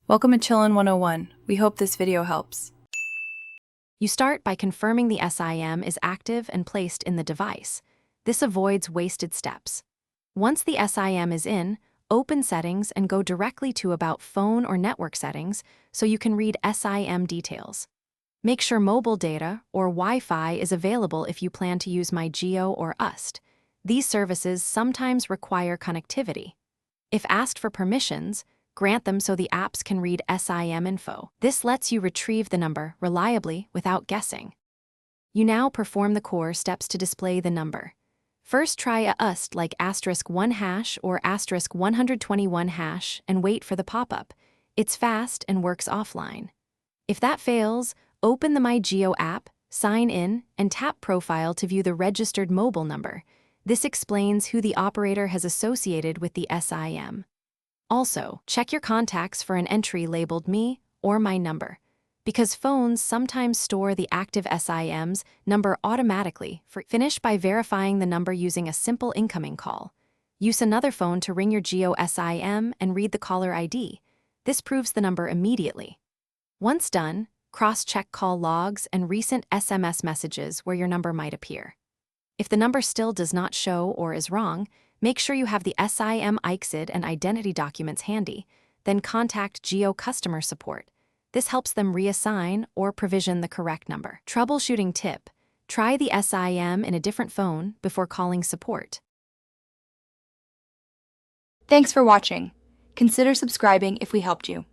Welcome to Chillin' 101. We hope this video helps. You start by confirming the SIM is active and placed in the device. This avoids wasted steps. Once the SIM is in, open Settings and go directly to About Phone or Network Settings so you can read SIM details. Make sure mobile data or Wi-Fi is available if you plan to use My Jio or UST. These services sometimes require connectivity. If asked for permissions, grant them so the apps can read SIM info. This lets you retrieve the number reliably without guessing. You now perform the core steps to display the number. First, try a UST like *1# or *121# and wait for the pop-up. It's fast and works offline. If that fails, open the My Jio app, sign in, and tap Profile to view the registered mobile number. This explains who the operator has associated with the SIM. Also, check your contacts for an entry labeled Me or My Number, because phones sometimes store the active SIM's number automatically. Finish by verifying the number using a simple incoming call. Use another phone to ring your Jio SIM and read the caller ID. This proves the number immediately. Once done, cross-check call logs and recent SMS messages where your number might appear. If the number still does not show or is wrong, make sure you have the SIM ICSID and identity documents handy, then contact Jio customer support. This helps them reassign or provision the correct number. Troubleshooting tip: try the SIM in a different phone before calling support. Thanks for watching. Consider subscribing if we helped you.